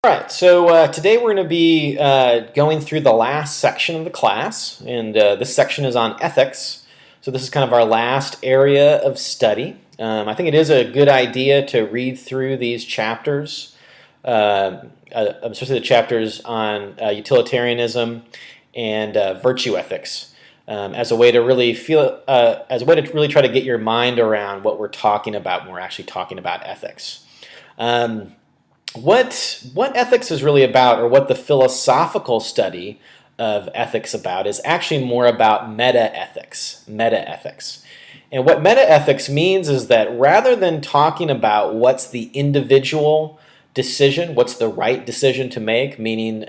All right, so today we're going to be going through the last section of the class, and this section is on ethics. So this is kind of our last area of study. I think it is a good idea to read through these chapters, especially the chapters on utilitarianism and virtue ethics, as a way to really try to get your mind around what we're talking about when we're actually talking about ethics. What ethics is really about, or what the philosophical study of ethics about, is actually more about meta-ethics. And what meta-ethics means is that rather than talking about what's the individual decision, what's the right decision to make, meaning,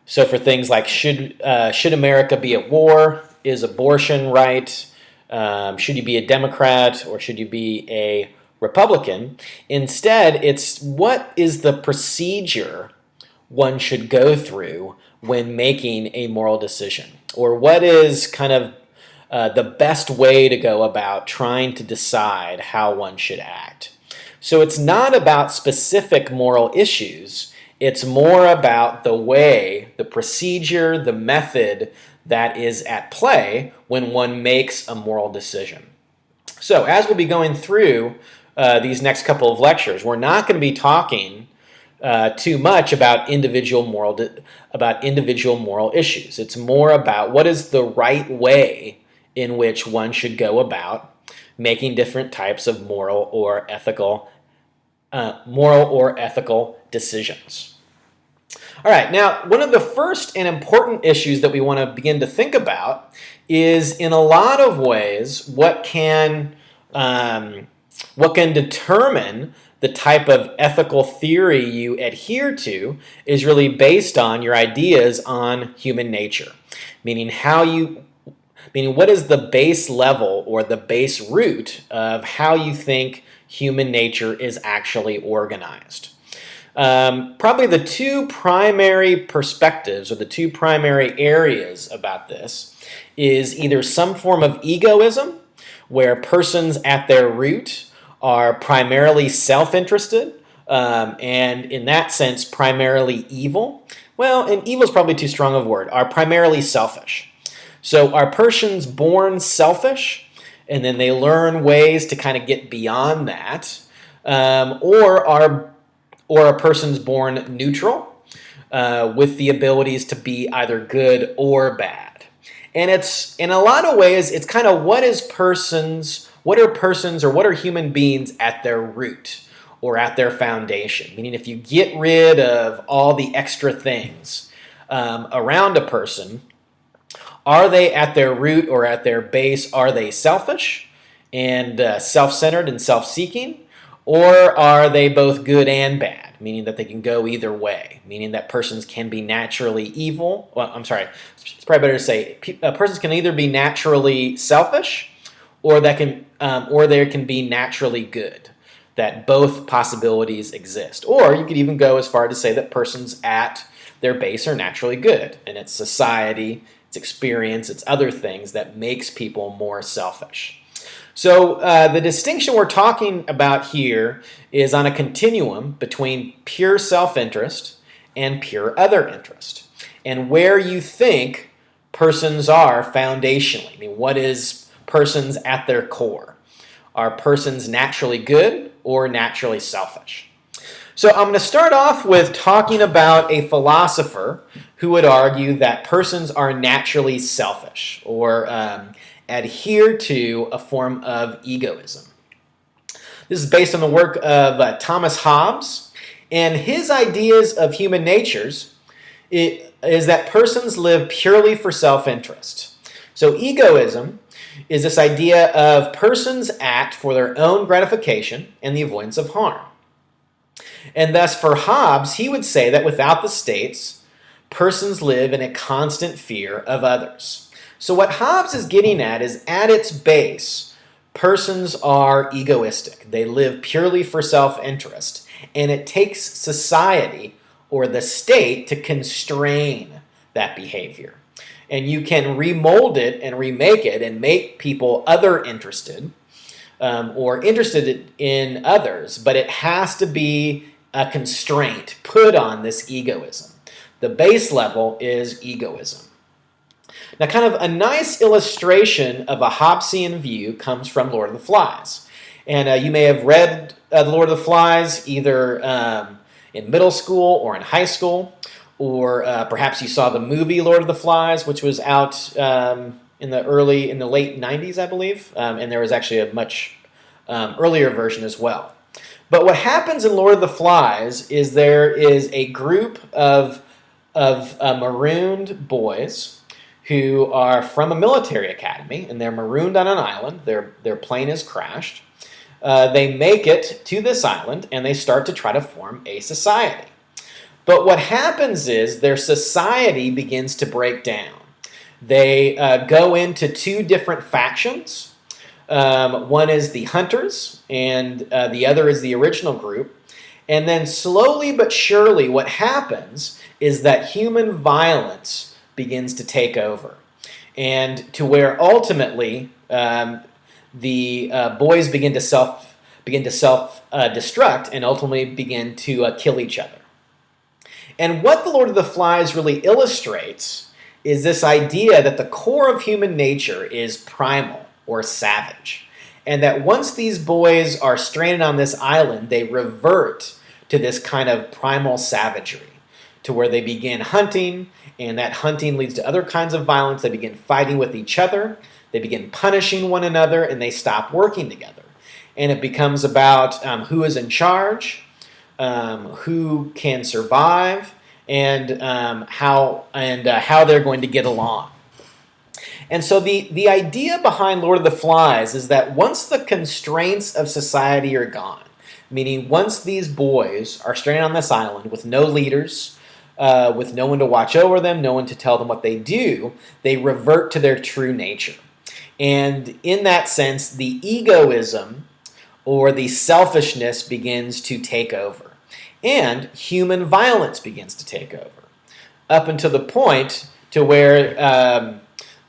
so for things like should America be at war, is abortion right, should you be a Democrat or should you be a Republican. Instead, it's what is the procedure one should go through when making a moral decision, or what is kind of the best way to go about trying to decide how one should act. So it's not about specific moral issues, it's more about the way, the procedure, the method that is at play when one makes a moral decision. So as we'll be going through these next couple of lectures, we're not going to be talking too much about individual moral issues. It's more about what is the right way in which one should go about making different types of moral or ethical decisions. All right, now one of the first and important issues that we want to begin to think about is, in a lot of ways, what can determine the type of ethical theory you adhere to is really based on your ideas on human nature, meaning what is the base level or the base root of how you think human nature is actually organized. Probably the two primary perspectives, or the two primary areas about this, is either some form of egoism, where persons at their root are primarily self-interested, and in that sense primarily evil. Well, and evil is probably too strong of a word, are primarily selfish. So are persons born selfish, and then they learn ways to kind of get beyond that, or are persons born neutral, with the abilities to be either good or bad? And it's, in a lot of ways, it's kind of what are human beings at their root or at their foundation? Meaning, if you get rid of all the extra things around a person, are they at their root or at their base, are they selfish and self-centered and self-seeking? Or are they both good and bad, meaning that they can go either way, meaning that persons can be naturally evil? Well, I'm sorry, it's probably better to say persons can either be naturally selfish, or there can be naturally good, that both possibilities exist. Or you could even go as far to say that persons at their base are naturally good, and it's society, it's experience, it's other things that makes people more selfish. So the distinction we're talking about here is on a continuum between pure self-interest and pure other interest, and where you think persons are foundationally. I mean, what is persons at their core? Are persons naturally good or naturally selfish? So I'm going to start off with talking about a philosopher who would argue that persons are naturally selfish, or adhere to a form of egoism. This is based on the work of Thomas Hobbes, and his ideas of human natures is that persons live purely for self-interest. So egoism is this idea of persons act for their own gratification and the avoidance of harm. And thus for Hobbes, he would say that without the states, persons live in a constant fear of others. So what Hobbes is getting at is, at its base, persons are egoistic. They live purely for self-interest, and it takes society or the state to constrain that behavior. And you can remold it and remake it and make people other interested, or interested in others, but it has to be constraint put on this egoism. The base level is egoism. Now, kind of a nice illustration of a Hobbesian view comes from Lord of the Flies. And you may have read The Lord of the Flies either in middle school or in high school, or perhaps you saw the movie Lord of the Flies, which was out in the late 90s, I believe, and there was actually a much earlier version as well. But what happens in Lord of the Flies is there is a group of marooned boys who are from a military academy, and they're marooned on an island. Their plane is crashed. They make it to this island, and they start to try to form a society. But what happens is their society begins to break down. They go into two different factions. One is the Hunters, and the other is the original group. And then slowly but surely what happens is that human violence begins to take over, and to where ultimately the boys begin to self destruct and ultimately begin to kill each other. And what the Lord of the Flies really illustrates is this idea that the core of human nature is primal or savage, and that once these boys are stranded on this island, they revert to this kind of primal savagery, to where they begin hunting, and that hunting leads to other kinds of violence. They begin fighting with each other, they begin punishing one another, and they stop working together. And it becomes about who is in charge, who can survive, and how they're going to get along. And so the idea behind Lord of the Flies is that once the constraints of society are gone, meaning once these boys are stranded on this island with no leaders, with no one to watch over them, no one to tell them what they do, they revert to their true nature. And in that sense, the egoism or the selfishness begins to take over, and human violence begins to take over, up until the point to where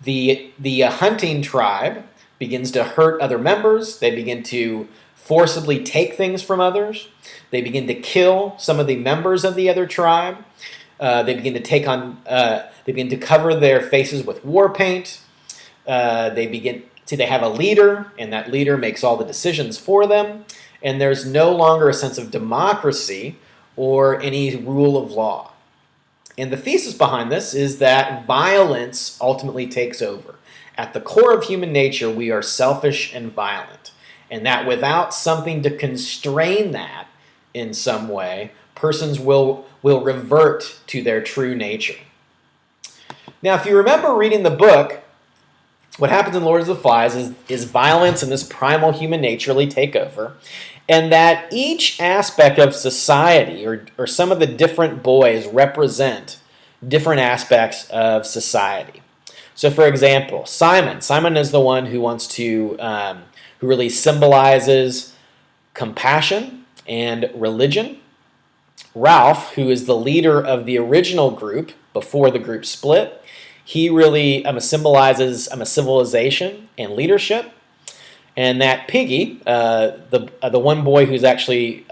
the hunting tribe begins to hurt other members. They begin to forcibly take things from others. They begin to kill some of the members of the other tribe. They begin to cover their faces with war paint. They have a leader, and that leader makes all the decisions for them. And there's no longer a sense of democracy or any rule of law. And the thesis behind this is that violence ultimately takes over. At the core of human nature, we are selfish and violent. And that without something to constrain that in some way, persons will revert to their true nature. Now, if you remember reading the book, what happens in Lord of the Flies is violence and this primal human nature really take over, and that each aspect of society or some of the different boys represent different aspects of society. So, for example, Simon is the one who wants to, who really symbolizes compassion and religion. Ralph, who is the leader of the original group before the group split, he really symbolizes civilization and leadership. And that Piggy, the one boy who's actually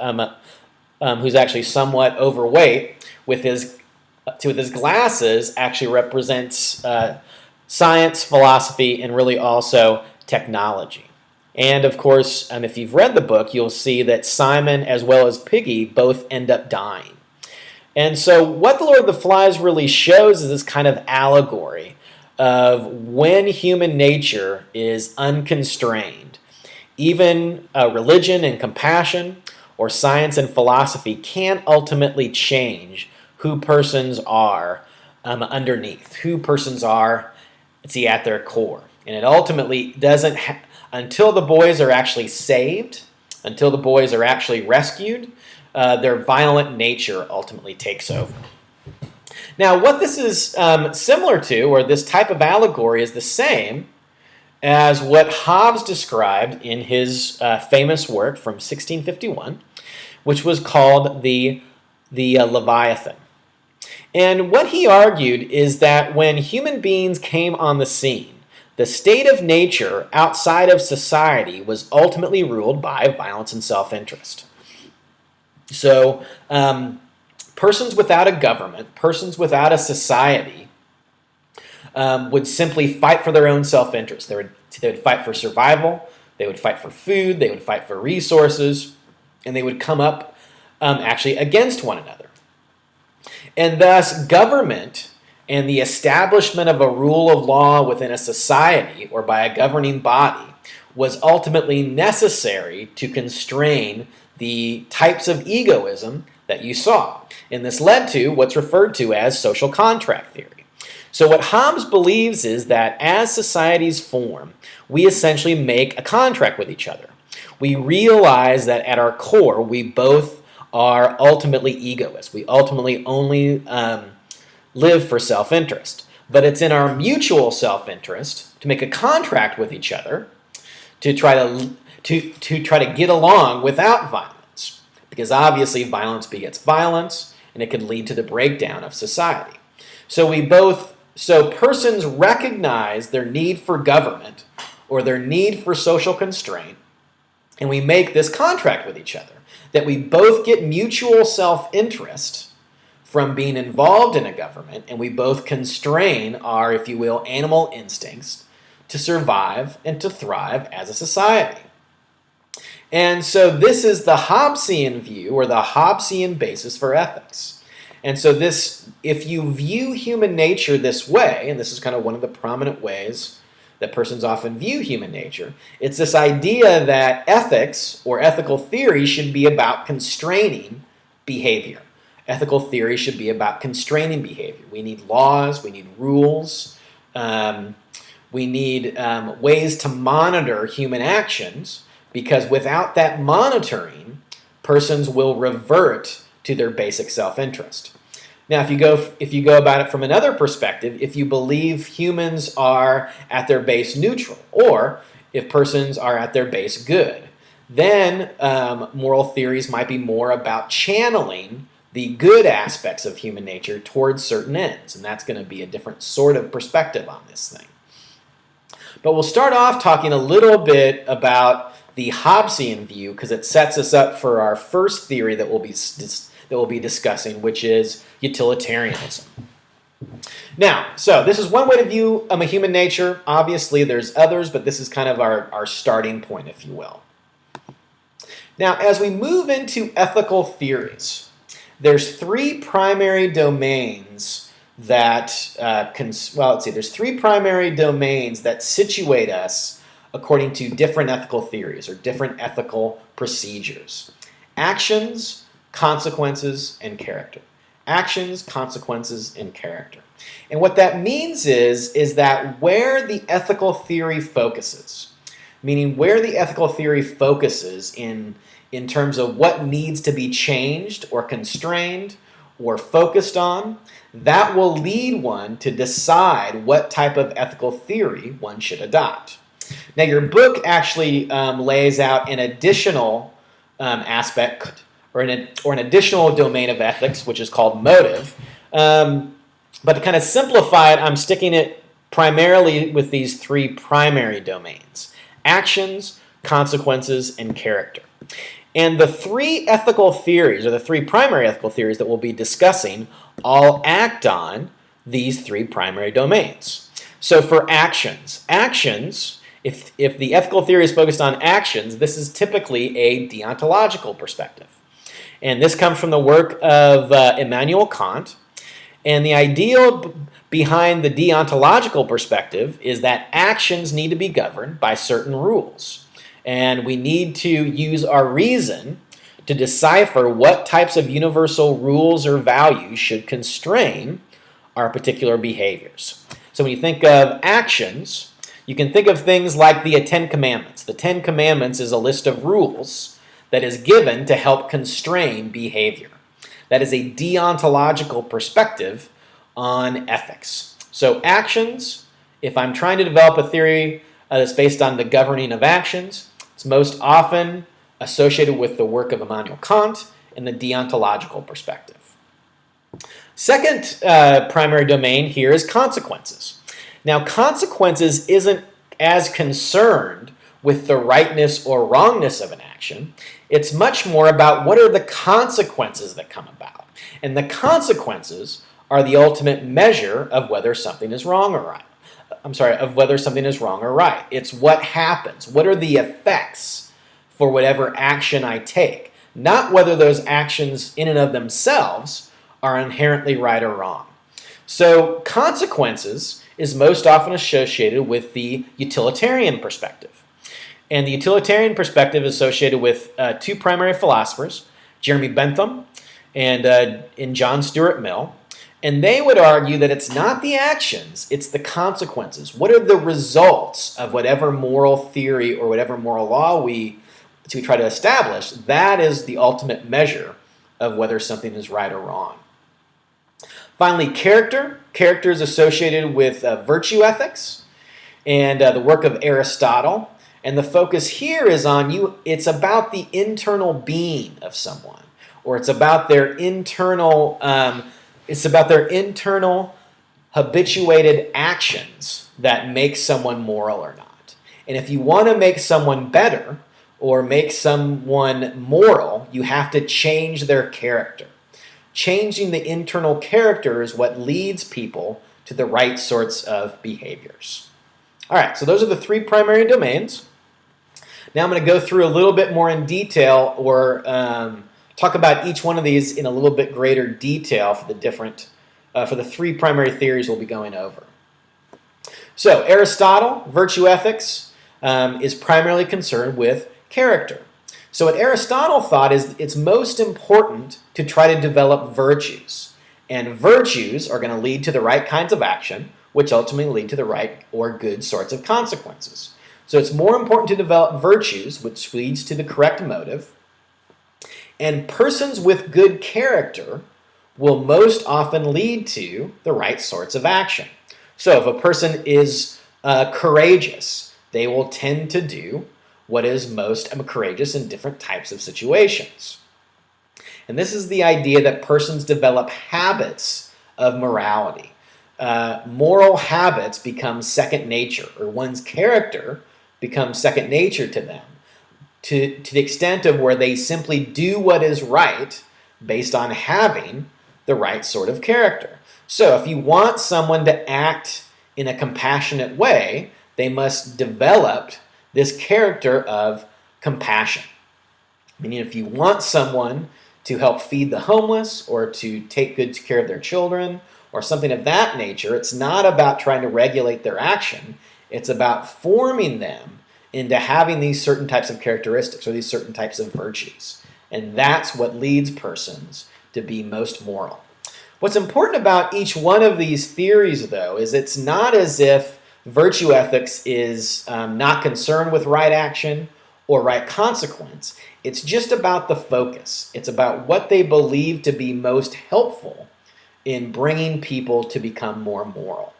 somewhat overweight, with his glasses, actually represents science, philosophy, and really also technology. And of course, if you've read the book, you'll see that Simon as well as Piggy both end up dying. And so what the Lord of the Flies really shows is this kind of allegory of when human nature is unconstrained. Even religion and compassion or science and philosophy can't ultimately change who persons are underneath, who persons are at their core. And it ultimately doesn't, until the boys are actually saved, until the boys are actually rescued, their violent nature ultimately takes over. Now, what this is similar to, or this type of allegory, is the same as what Hobbes described in his famous work from 1651, which was called the Leviathan. And what he argued is that when human beings came on the scene, the state of nature outside of society was ultimately ruled by violence and self-interest. So persons without a government, persons without a society, would simply fight for their own self-interest. They would fight for survival, they would fight for food, they would fight for resources, and they would come up actually against one another. And thus, government and the establishment of a rule of law within a society or by a governing body was ultimately necessary to constrain the types of egoism that you saw. And this led to what's referred to as social contract theory. So what Hobbes believes is that as societies form, we essentially make a contract with each other. We realize that at our core, we both are ultimately egoists. We ultimately only live for self-interest. But it's in our mutual self-interest to make a contract with each other to try to get along without violence. Because obviously violence begets violence, and it can lead to the breakdown of society. So persons recognize their need for government or their need for social constraint, and we make this contract with each other that we both get mutual self-interest from being involved in a government, and we both constrain our, if you will, animal instincts to survive and to thrive as a society. And so this is the Hobbesian view, or the Hobbesian basis for ethics. And so this, if you view human nature this way, and this is kind of one of the prominent ways that persons often view human nature, it's this idea that ethics or ethical theory should be about constraining behavior. Ethical theory should be about constraining behavior. We need laws, we need rules, we need ways to monitor human actions, because without that monitoring, persons will revert to their basic self-interest. Now, if you go about it from another perspective, if you believe humans are at their base neutral, or if persons are at their base good, then moral theories might be more about channeling the good aspects of human nature towards certain ends, and that's going to be a different sort of perspective on this thing. But we'll start off talking a little bit about the Hobbesian view, because it sets us up for our first theory that we'll be discussing, which is utilitarianism. Now, so this is one way to view human nature. Obviously, there's others, but this is kind of our starting point, if you will. Now, as we move into ethical theories, there's three primary domains that there's three primary domains that situate us according to different ethical theories or different ethical procedures: actions, consequences, and character. Actions, consequences, and character. And what that means is that where the ethical theory focuses, meaning where the ethical theory focuses in terms of what needs to be changed or constrained or focused on, that will lead one to decide what type of ethical theory one should adopt. Now, your book actually lays out an additional aspect or an additional domain of ethics, which is called motive. But to kind of simplify it, I'm sticking it primarily with these three primary domains: actions, consequences, and character. And the three ethical theories, or the three primary ethical theories that we'll be discussing, all act on these three primary domains. So for actions, if the ethical theory is focused on actions, this is typically a deontological perspective. And this comes from the work of Immanuel Kant. And the idea behind the deontological perspective is that actions need to be governed by certain rules. And we need to use our reason to decipher what types of universal rules or values should constrain our particular behaviors. So when you think of actions, you can think of things like the Ten Commandments. The Ten Commandments is a list of rules that is given to help constrain behavior. That is a deontological perspective on ethics. So actions, if I'm trying to develop a theory that's based on the governing of actions, it's most often associated with the work of Immanuel Kant and the deontological perspective. Second primary domain here is consequences. Now, consequences isn't as concerned with the rightness or wrongness of an action. action. It's much more about what are the consequences that come about. And the consequences are the ultimate measure of whether something is wrong or right. Of whether something is wrong or right. It's what happens. What are the effects for whatever action I take? Not whether those actions in and of themselves are inherently right or wrong. So consequences is most often associated with the utilitarian perspective. And the utilitarian perspective is associated with two primary philosophers, Jeremy Bentham and John Stuart Mill. And they would argue that it's not the actions, it's the consequences. What are the results of whatever moral theory or whatever moral law we try to establish? That is the ultimate measure of whether something is right or wrong. Finally, character. Character is associated with virtue ethics and the work of Aristotle. And the focus here is on it's about the internal being of someone, or it's about their internal habituated actions that make someone moral or not. And if you want to make someone better or make someone moral, you have to change their character. Changing the internal character is what leads people to the right sorts of behaviors. All right, so those are the three primary domains. Now I'm going to go through a little bit more in detail, or talk about each one of these in a little bit greater detail for the three primary theories we'll be going over. So Aristotle, virtue ethics, is primarily concerned with character. So what Aristotle thought is it's most important to try to develop virtues. And virtues are going to lead to the right kinds of action, which ultimately lead to the right or good sorts of consequences. So it's more important to develop virtues, which leads to the correct motive. And persons with good character will most often lead to the right sorts of action. So if a person is courageous, they will tend to do what is most courageous in different types of situations. And this is the idea that persons develop habits of morality. Moral habits become second nature, or one's character becomes second nature to them, to the extent of where they simply do what is right based on having the right sort of character. So if you want someone to act in a compassionate way, they must develop this character of compassion. Meaning if you want someone to help feed the homeless or to take good care of their children or something of that nature, it's not about trying to regulate their action. It's about forming them into having these certain types of characteristics or these certain types of virtues. And that's what leads persons to be most moral. What's important about each one of these theories, though, is it's not as if virtue ethics is not concerned with right action or right consequence. It's just about the focus. It's about what they believe to be most helpful in bringing people to become more moral.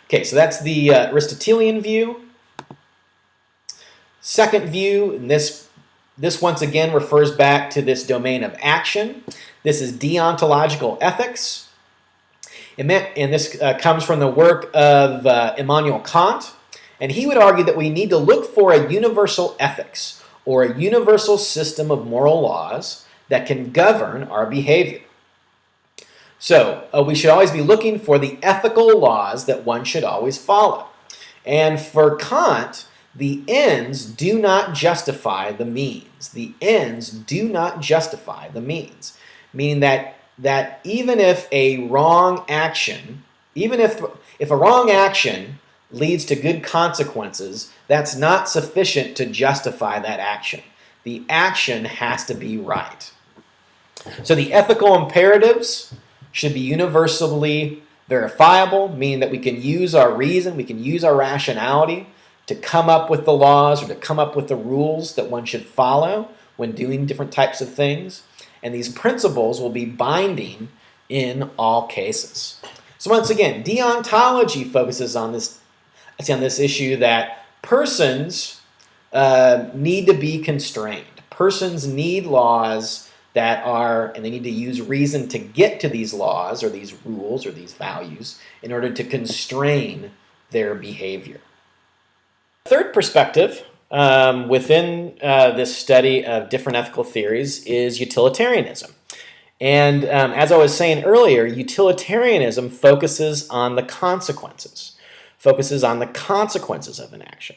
Okay, so that's the Aristotelian view. Second view, and this once again refers back to this domain of action. This is deontological ethics. And this comes from the work of Immanuel Kant. And he would argue that we need to look for a universal ethics or a universal system of moral laws that can govern our behavior. So we should always be looking for the ethical laws that one should always follow. And for Kant, the ends do not justify the means. The ends do not justify the means. Meaning that even if a wrong action, even if a wrong action leads to good consequences, that's not sufficient to justify that action. The action has to be right. So the ethical imperatives should be universally verifiable, meaning that we can use our reason, we can use our rationality to come up with the laws or to come up with the rules that one should follow when doing different types of things. And these principles will be binding in all cases. So once again, deontology focuses on this issue that persons need to be constrained. Persons need laws and they need to use reason to get to these laws or these rules or these values in order to constrain their behavior. Third perspective within this study of different ethical theories is utilitarianism. And as I was saying earlier, utilitarianism focuses on the consequences, of an action.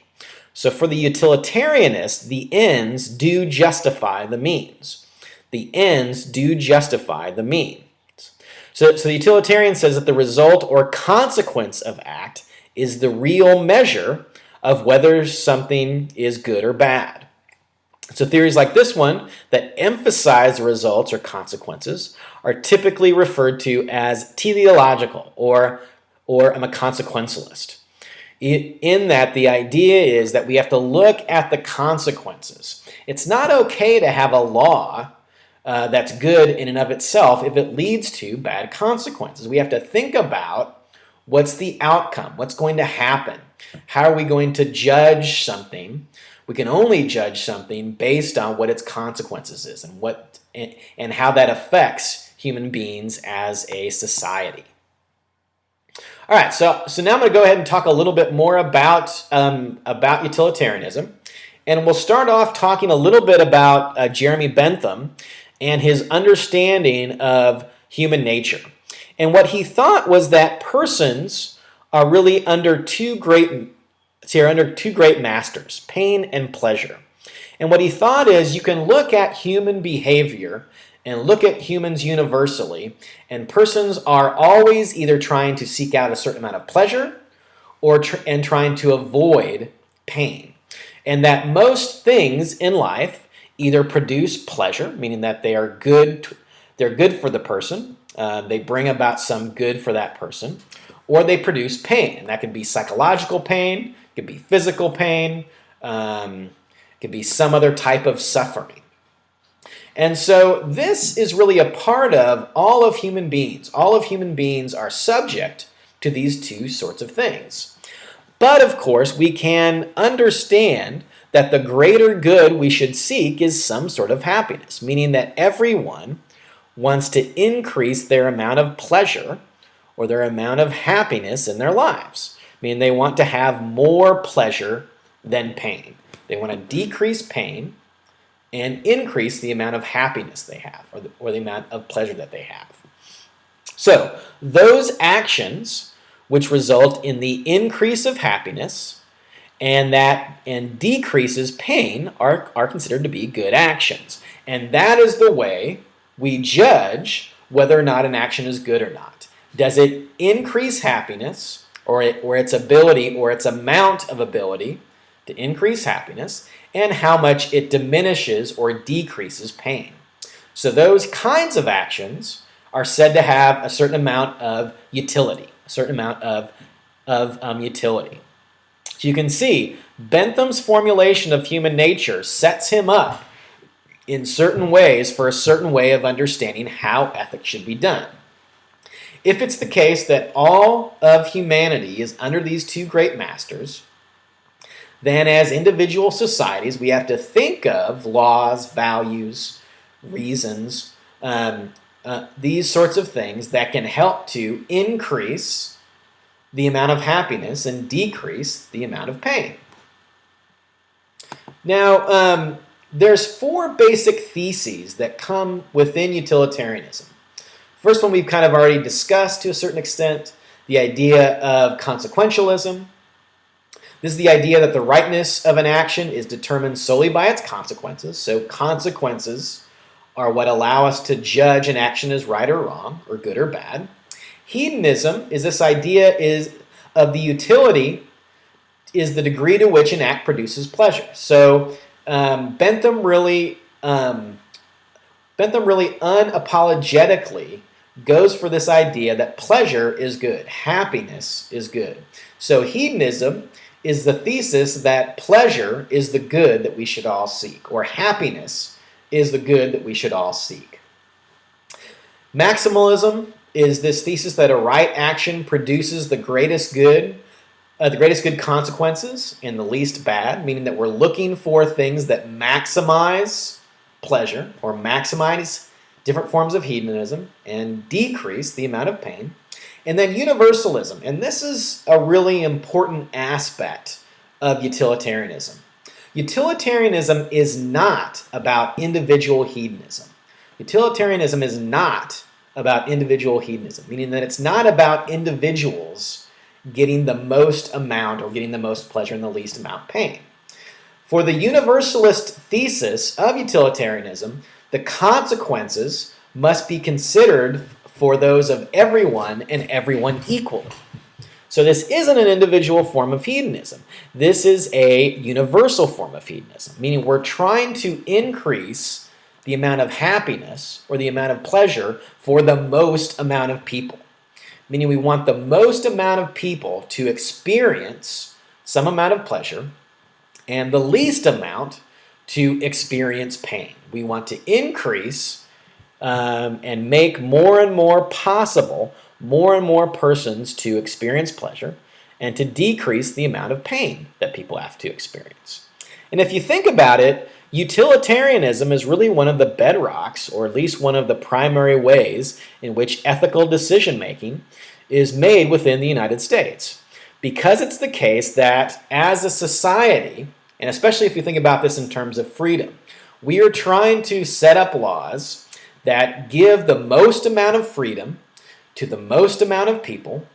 So for the utilitarianist, the ends do justify the means. The ends do justify the means. So the utilitarian says that the result or consequence of act is the real measure of whether something is good or bad. So theories like this one that emphasize the results or consequences are typically referred to as teleological, or I'm a consequentialist. In that the idea is that we have to look at the consequences. It's not okay to have a law that's good in and of itself if it leads to bad consequences. We have to think about what's the outcome, what's going to happen, how are we going to judge something. We can only judge something based on what its consequences is and how that affects human beings as a society. All right, so now I'm going to go ahead and talk a little bit more about utilitarianism, and we'll start off talking a little bit about Jeremy Bentham and his understanding of human nature. And what he thought was that persons are really under two great masters, pain and pleasure. And what he thought is you can look at human behavior and look at humans universally, and persons are always either trying to seek out a certain amount of pleasure and trying to avoid pain. And that most things in life either produce pleasure, meaning that they are good, they're good for the person, they bring about some good for that person, or they produce pain. And that could be psychological pain, it could be physical pain, it could be some other type of suffering. And so this is really a part of all of human beings. All of human beings are subject to these two sorts of things. But of course, we can understand that the greater good we should seek is some sort of happiness, meaning that everyone wants to increase their amount of pleasure or their amount of happiness in their lives. Meaning they want to have more pleasure than pain. They want to decrease pain and increase the amount of happiness they have, or the amount of pleasure that they have. So those actions which result in the increase of happiness and decreases pain are considered to be good actions. And that is the way we judge whether or not an action is good or not. Does it increase happiness, or its ability or its amount of ability to increase happiness, and how much it diminishes or decreases pain? So those kinds of actions are said to have a certain amount of utility, a certain amount of utility. So you can see Bentham's formulation of human nature sets him up in certain ways for a certain way of understanding how ethics should be done. If it's the case that all of humanity is under these two great masters, then as individual societies, we have to think of laws, values, reasons, these sorts of things that can help to increase the amount of happiness and decrease the amount of pain. Now, there's four basic theses that come within utilitarianism. First one we've kind of already discussed to a certain extent, the idea of consequentialism. This is the idea that the rightness of an action is determined solely by its consequences. So consequences are what allow us to judge an action as right or wrong, or good or bad. Hedonism is this idea of the utility is the degree to which an act produces pleasure. So Bentham really unapologetically goes for this idea that pleasure is good, happiness is good. So hedonism is the thesis that pleasure is the good that we should all seek, or happiness is the good that we should all seek. Maximalism is this thesis that a right action produces the greatest good consequences and the least bad, meaning that we're looking for things that maximize pleasure or maximize different forms of hedonism and decrease the amount of pain. And then universalism, and this is a really important aspect of utilitarianism. Utilitarianism is not about individual hedonism. Utilitarianism is not about individual hedonism, meaning that it's not about individuals getting the most amount or getting the most pleasure and the least amount pain. For the universalist thesis of utilitarianism, the consequences must be considered for those of everyone and everyone equally. So this isn't an individual form of hedonism. This is a universal form of hedonism, meaning we're trying to increase the amount of happiness or the amount of pleasure for the most amount of people. Meaning we want the most amount of people to experience some amount of pleasure and the least amount to experience pain. We want to increase and make more and more possible more and more persons to experience pleasure and to decrease the amount of pain that people have to experience. And if you think about it, utilitarianism is really one of the bedrocks, or at least one of the primary ways in which ethical decision-making is made within the United States. Because it's the case that as a society, and especially if you think about this in terms of freedom, we are trying to set up laws that give the most amount of freedom to the most amount of people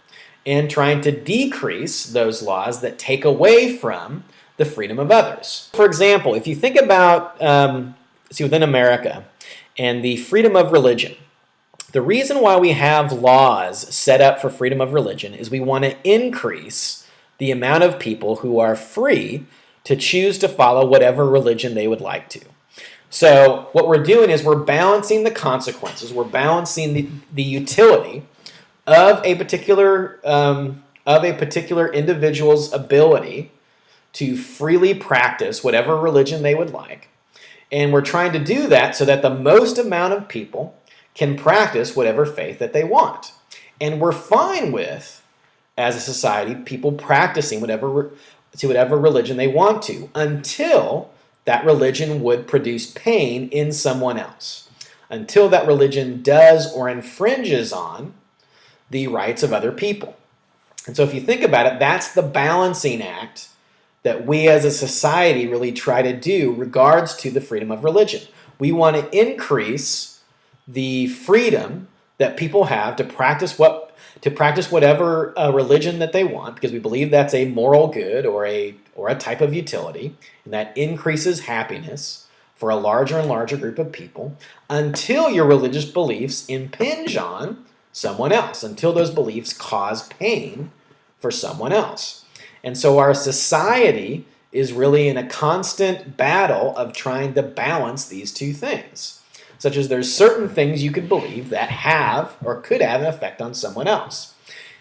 and trying to decrease those laws that take away from the freedom of others. For example, if you think about, within America and the freedom of religion, the reason why we have laws set up for freedom of religion is we want to increase the amount of people who are free to choose to follow whatever religion they would like to. So what we're doing is we're balancing the consequences, we're balancing the utility of a particular individual's ability to freely practice whatever religion they would like. And we're trying to do that so that the most amount of people can practice whatever faith that they want. And we're fine with, as a society, people practicing whatever religion they want to, until that religion would produce pain in someone else, until that religion does or infringes on the rights of other people. And so if you think about it, that's the balancing act that we as a society really try to do regards to the freedom of religion. We want to increase the freedom that people have to practice whatever religion that they want, because we believe that's a moral good or a type of utility, and that increases happiness for a larger and larger group of people, until your religious beliefs impinge on someone else, until those beliefs cause pain for someone else. And so our society is really in a constant battle of trying to balance these two things. Such as there's certain things you could believe that have or could have an effect on someone else.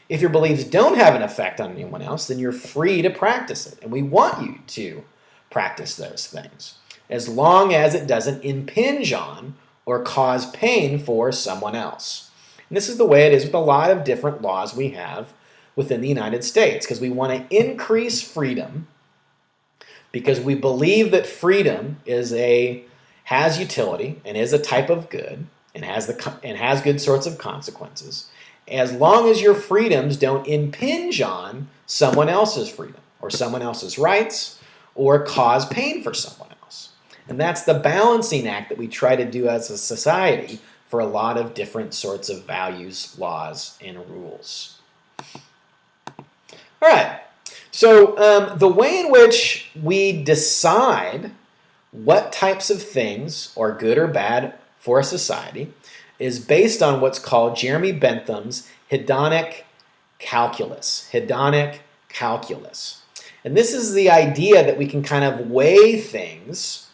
If your beliefs don't have an effect on anyone else, then you're free to practice it. And we want you to practice those things, as long as it doesn't impinge on or cause pain for someone else. And this is the way it is with a lot of different laws we have within the United States, because we want to increase freedom, because we believe that freedom has utility and is a type of good and has good sorts of consequences, as long as your freedoms don't impinge on someone else's freedom or someone else's rights or cause pain for someone else. And that's the balancing act that we try to do as a society for a lot of different sorts of values, laws, and rules. All right, so the way in which we decide what types of things are good or bad for a society is based on what's called Jeremy Bentham's hedonic calculus. Hedonic calculus. And this is the idea that we can kind of weigh things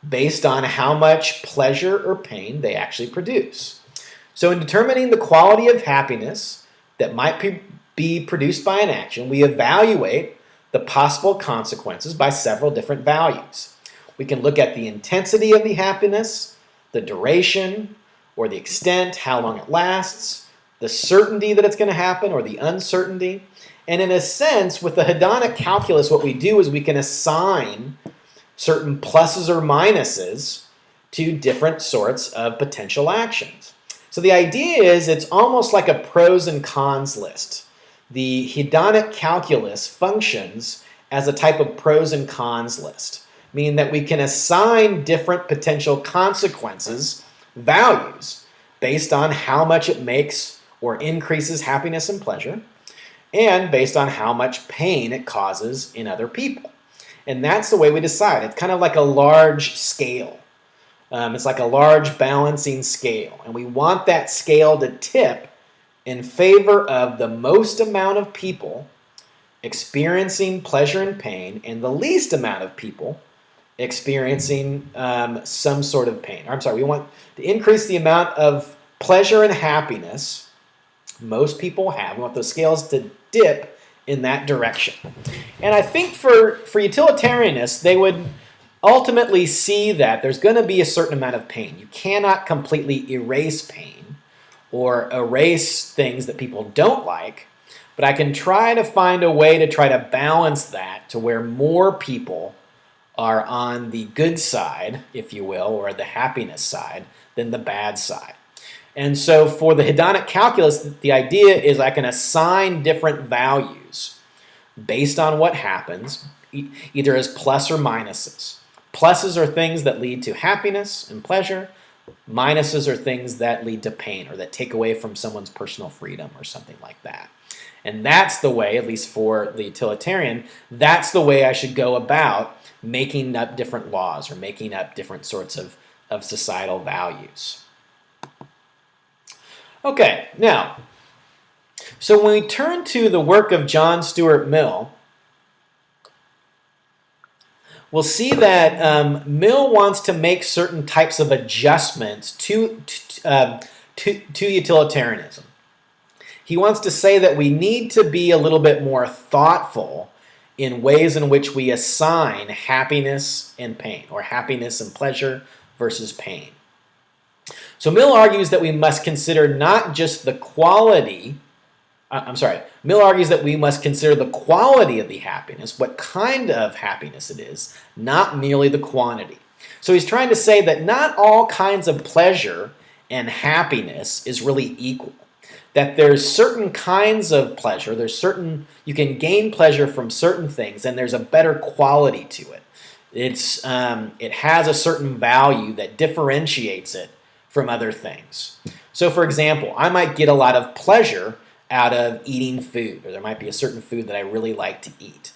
based on how much pleasure or pain they actually produce. So in determining the quality of happiness that might be produced by an action, we evaluate the possible consequences by several different values. We can look at the intensity of the happiness, the duration, or the extent, how long it lasts, the certainty that it's going to happen, or the uncertainty. And in a sense, with the hedonic calculus, what we do is we can assign certain pluses or minuses to different sorts of potential actions. So the idea is it's almost like a pros and cons list. The hedonic calculus functions as a type of pros and cons list, meaning that we can assign different potential consequences values based on how much it makes or increases happiness and pleasure, and based on how much pain it causes in other people. And that's the way we decide. It's kind of like a large scale. It's like a large balancing scale. And we want that scale to tip in favor of the most amount of people experiencing pleasure and pain and the least amount of people experiencing some sort of pain. I'm sorry, we want to increase the amount of pleasure and happiness most people have. We want those scales to dip in that direction. And I think for utilitarianists, they would ultimately see that there's going to be a certain amount of pain. You cannot completely erase pain or erase things that people don't like, but I can try to find a way to try to balance that to where more people are on the good side, if you will, or the happiness side, than the bad side. And so for the hedonic calculus, the idea is I can assign different values based on what happens, either as plus or minuses. Pluses are things that lead to happiness and pleasure. Minuses are things that lead to pain or that take away from someone's personal freedom or something like that. And that's the way, at least for the utilitarian, that's the way I should go about making up different laws or making up different sorts of societal values. Okay, now, so when we turn to the work of John Stuart Mill, we'll see that Mill wants to make certain types of adjustments to utilitarianism. He wants to say that we need to be a little bit more thoughtful in ways in which we assign happiness and pain, or happiness and pleasure versus pain. So Mill argues that we must consider not just the quality, Mill argues that we must consider the quality of the happiness, what kind of happiness it is, not merely the quantity. So he's trying to say that not all kinds of pleasure and happiness is really equal. That there's certain kinds of pleasure, you can gain pleasure from certain things, and there's a better quality to it. It has a certain value that differentiates it from other things. So for example, I might get a lot of pleasure out of eating food, or there might be a certain food that I really like to eat.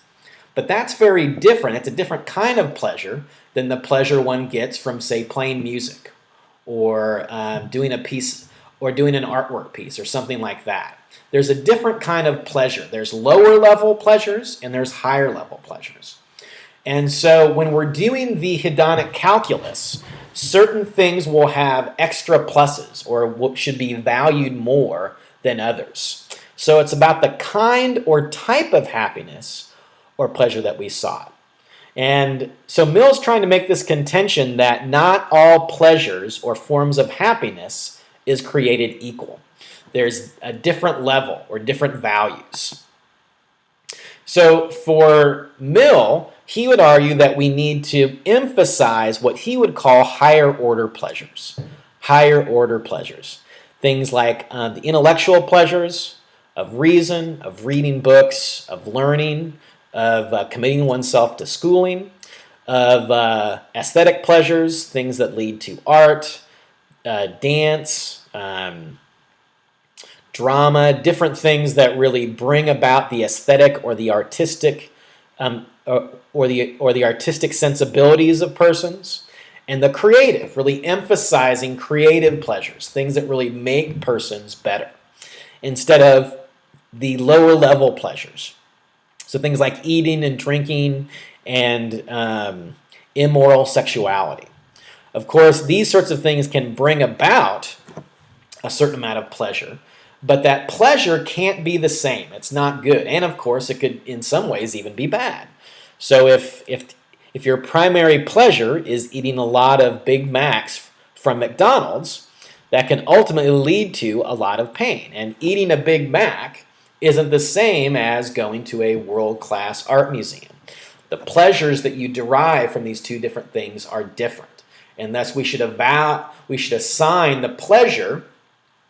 But that's very different. It's a different kind of pleasure than the pleasure one gets from, say, playing music or doing a piece or doing an artwork piece or something like that. There's a different kind of pleasure. There's lower level pleasures and there's higher level pleasures. And so when we're doing the hedonic calculus, certain things will have extra pluses or should be valued more than others. So it's about the kind or type of happiness or pleasure that we sought. And so Mill's trying to make this contention that not all pleasures or forms of happiness is created equal. There's a different level or different values. So for Mill, he would argue that we need to emphasize what he would call higher order pleasures. Higher order pleasures. Things like the intellectual pleasures of reason, of reading books, of learning, of committing oneself to schooling, of aesthetic pleasures, things that lead to art, dance, drama, different things that really bring about the aesthetic or the artistic or the artistic sensibilities of persons, and the creative, really emphasizing creative pleasures, things that really make persons better, instead of the lower level pleasures. So things like eating and drinking and immoral sexuality. Of course, these sorts of things can bring about a certain amount of pleasure, but that pleasure can't be the same. It's not good. And of course, it could in some ways even be bad. So if your primary pleasure is eating a lot of Big Macs from McDonald's, that can ultimately lead to a lot of pain. And eating a Big Mac isn't the same as going to a world-class art museum. The pleasures that you derive from these two different things are different. And thus we should assign the pleasure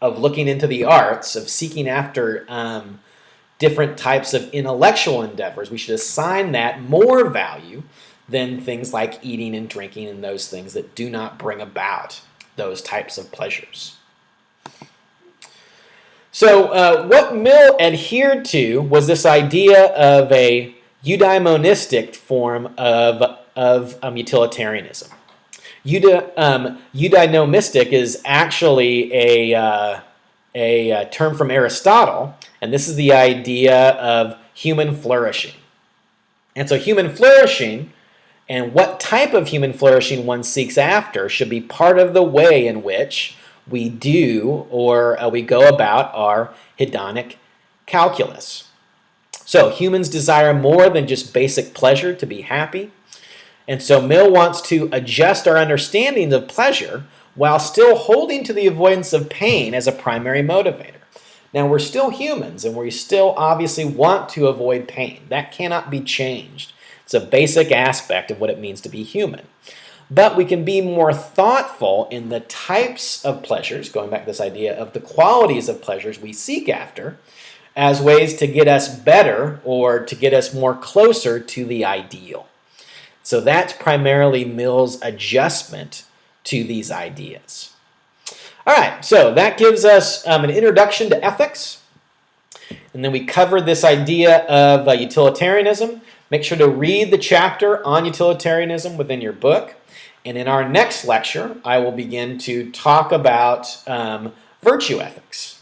of looking into the arts, of seeking after different types of intellectual endeavors, we should assign that more value than things like eating and drinking and those things that do not bring about those types of pleasures. So what Mill adhered to was this idea of a eudaimonistic form of utilitarianism. Eudaimonistic is actually a term from Aristotle, and this is the idea of human flourishing. And so human flourishing and what type of human flourishing one seeks after should be part of the way in which we do or we go about our hedonic calculus. So humans desire more than just basic pleasure to be happy. And so Mill wants to adjust our understanding of pleasure while still holding to the avoidance of pain as a primary motivator. Now, we're still humans, and we still obviously want to avoid pain. That cannot be changed. It's a basic aspect of what it means to be human. But we can be more thoughtful in the types of pleasures, going back to this idea of the qualities of pleasures we seek after, as ways to get us better or to get us more closer to the ideal. So that's primarily Mill's adjustment to these ideas. All right, so that gives us an introduction to ethics. And then we covered this idea of utilitarianism. Make sure to read the chapter on utilitarianism within your book. And in our next lecture, I will begin to talk about virtue ethics.